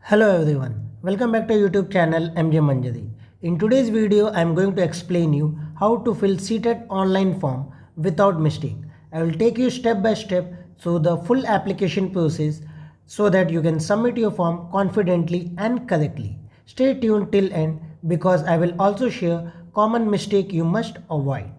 Hello everyone, welcome back to YouTube channel MJ Manjari. In today's video, I am going to explain you how to fill CTET online form without mistake. I will take you step by step through the full application process so that you can submit your form confidently and correctly. Stay tuned till end because I will also share common mistake you must avoid.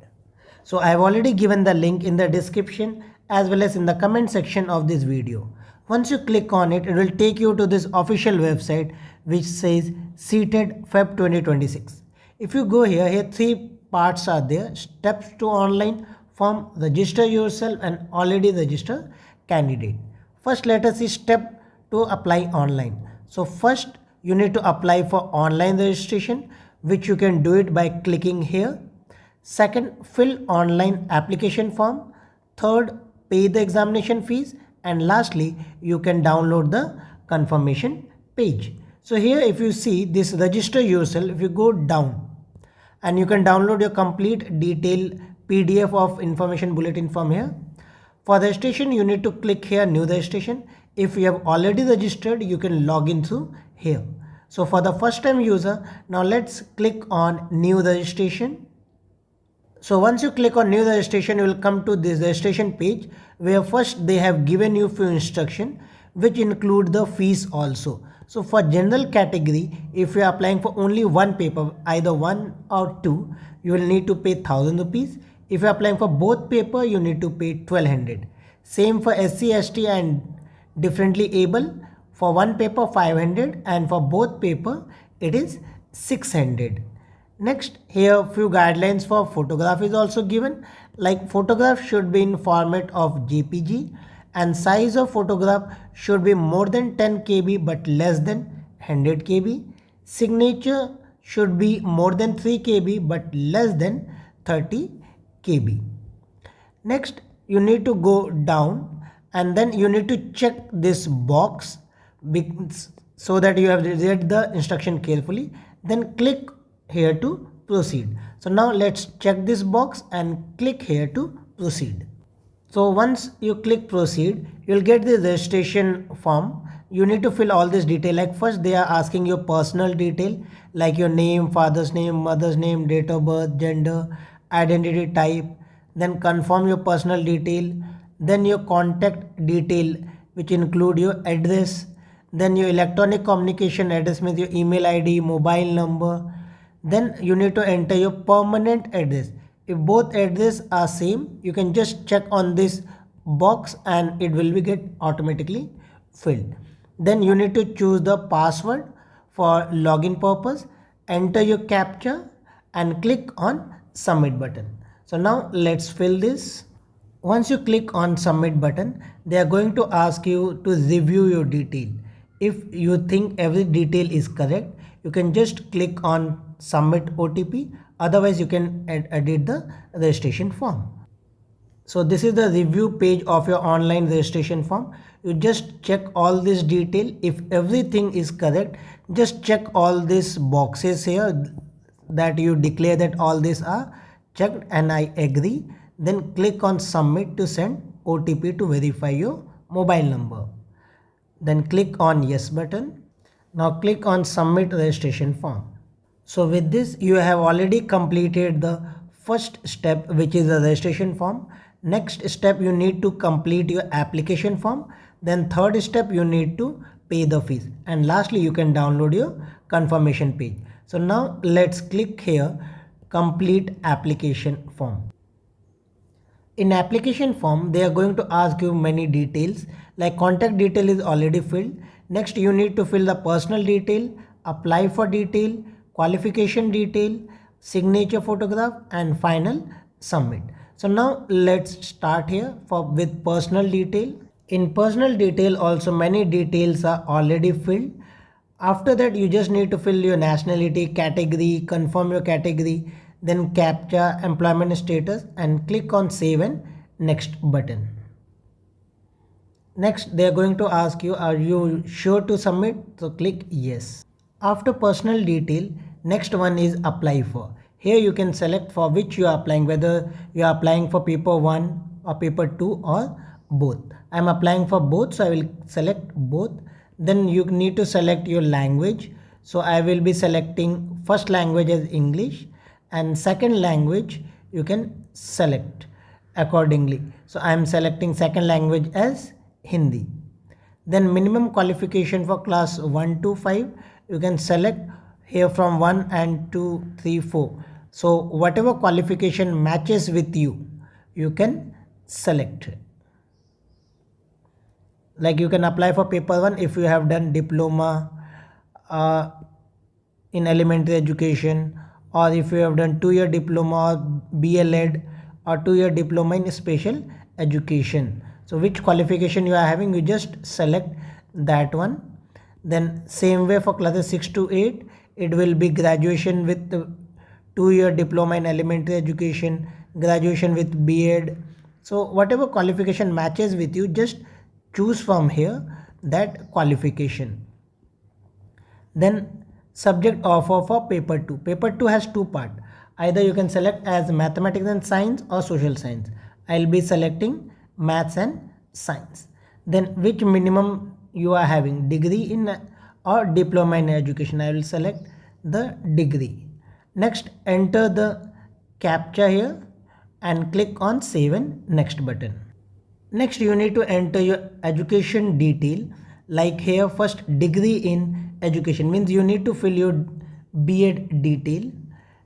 So I have already given the link in the description as well as in the comment section of this video. Once you click on it, it will take you to this official website which says CTET Feb 2026. If you go here three parts are there: steps to online form, register yourself, and already register candidate. First, let us see step to apply online. So first you need to apply for online registration, which you can do it by clicking here. Second, fill online application form. Third, pay the examination fees. And lastly, you can download the confirmation page. So here if you see this register yourself, if you go down and you can download your complete detailed PDF of information bulletin from here. For registration, you need to click here new registration. If you have already registered, you can log in through here. So for the first time user, now let's click on new registration. So once you click on new registration, you will come to this registration page where first they have given you few instructions which include the fees also. So for general category, if you are applying for only one paper, either one or two, you will need to pay 1000 rupees. If you are applying for both paper, you need to pay 1200. Same for SC, ST and differently able. For one paper 500 and for both paper it is 600. Next, here few guidelines for photograph is also given, like photograph should be in format of JPG and size of photograph should be more than 10 KB but less than 100 KB. Signature should be more than 3 KB but less than 30 KB. Next, you need to go down and then you need to check this box so that you have read the instruction carefully. Then click here to proceed. So now let's check this box and click here to proceed. So once you click proceed, you'll get the registration form. You need to fill all this detail. Like first they are asking your personal detail like your name, father's name, mother's name, date of birth, gender, identity type. Then confirm your personal detail. Then your contact detail which include your address. Then your electronic communication address means your email ID, mobile number. Then you need to enter your permanent address. If both address are same, you can just check on this box and it will be get automatically filled. Then you need to choose the password for login purpose, enter your captcha and click on submit button. So now let's fill this. Once you click on submit button, they are going to ask you to review your detail. If you think every detail is correct, you can just click on submit OTP, otherwise you can edit the registration form. So this is the review page of your online registration form. You just check all this detail. If everything is correct, just check all these boxes here that you declare that all these are checked and I agree. Then click on submit to send OTP to verify your mobile number. Then click on yes button. Now click on submit registration form. So with this you have already completed the first step, which is the registration form. Next step you need to complete your application form. Then third step you need to pay the fees. And lastly you can download your confirmation page. So now let's click here complete application form. In application form they are going to ask you many details, like contact detail is already filled. Next you need to fill the personal detail, apply for detail, qualification detail, signature photograph and final submit. So now let's start here with personal detail. In personal detail also many details are already filled. After that you just need to fill your nationality, category, confirm your category, then captcha, employment status and click on save and next button. Next they are going to ask you, are you sure to submit? So click yes. After personal detail, next one is apply for. Here you can select for which you are applying, whether you are applying for paper 1 or paper 2 or both. I am applying for both, so I will select both. Then you need to select your language. So I will be selecting first language as English, and second language you can select accordingly. So I am selecting second language as Hindi. Then minimum qualification for class 1 to 5 you can select here from 1 and 2, 3, 4. So whatever qualification matches with you, you can select. Like you can apply for paper 1 if you have done diploma in elementary education, or if you have done 2-year diploma or BLEd, or 2-year diploma in special education. So which qualification you are having, you just select that one. Then same way for classes 6 to 8, it will be graduation with 2-year diploma in elementary education, graduation with B.Ed. So whatever qualification matches with you, just choose from here that qualification. Then subject offer for paper 2. Paper 2 has two parts. Either you can select as mathematics and science or social science. I'll be selecting maths and science. Then which minimum you are having, degree in or diploma in education. I will select the degree. Next, enter the captcha here and click on save and next button. Next, you need to enter your education detail. Like here, first degree in education means you need to fill your B.Ed detail.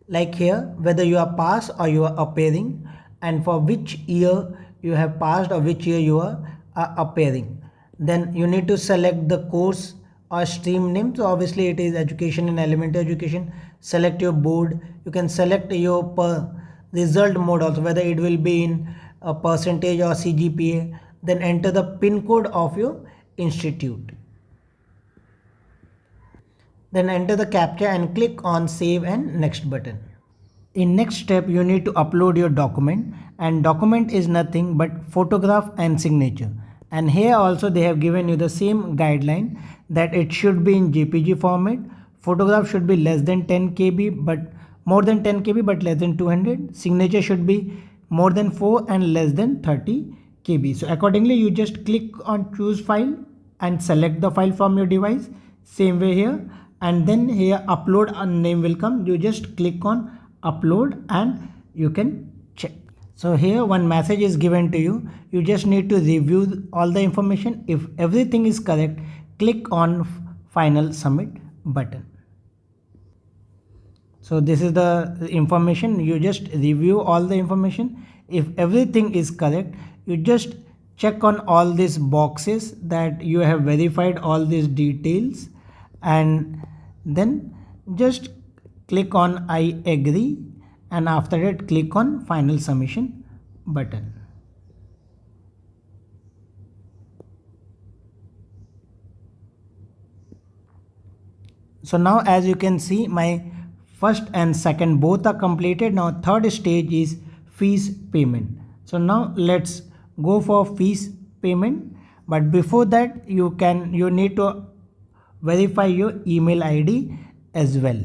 Like here, whether you are pass or you are appearing, and for which year you have passed or which year you are appearing. Then you need to select the course or stream name. So obviously it is education in elementary education. Select your board. You can select your result mode also, whether it will be in a percentage or CGPA. Then enter the pin code of your institute. Then enter the captcha and click on save and next button. In next step, you need to upload your document, and document is nothing but photograph and signature. And here also they have given you the same guideline that it should be in JPG format. Photograph should be less than 10 KB but more than 10 KB but less than 200. Signature should be more than 4 and less than 30 KB. So accordingly you just click on choose file and select the file from your device. Same way here, and then here upload and name will come. You just click on upload and you can check. So here one message is given to you. You just need to review all the information. If everything is correct, click on final submit button. So this is the information. You just review all the information. If everything is correct, you just check on all these boxes that you have verified all these details, and then just click on I agree, and after that click on final submission button. So now as you can see, my first and second both are completed. Now third stage is fees payment. So now let's go for fees payment, but before that you need to verify your email ID as well.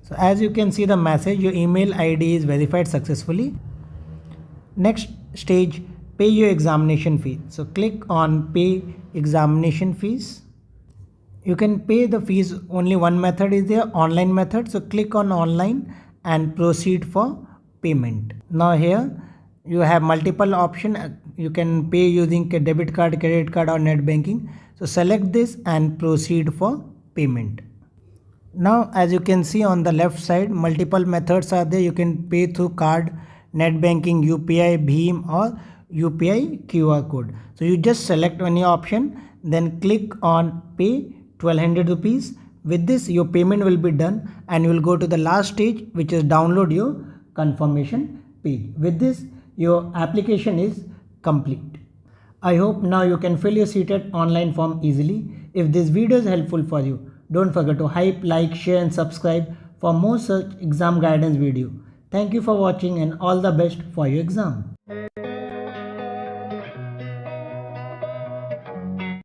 So as you can see the message, your email ID is verified successfully. Next stage, pay your examination fee. So click on pay examination fees. You can pay the fees, only one method is there, online method. So click on online and proceed for payment. Now here you have multiple options. You can pay using debit card, credit card or net banking. So select this and proceed for payment. Now as you can see on the left side, multiple methods are there. You can pay through card, net banking, UPI, Bheem or UPI QR code. So you just select any option, then click on pay 1200 rupees. With this your payment will be done and you will go to the last stage, which is download your confirmation page. With this your application is complete. I hope now you can fill your CTET online form easily. If this video is helpful for you, don't forget to hype, like, share and subscribe for more such exam guidance video. Thank you for watching and all the best for your exam.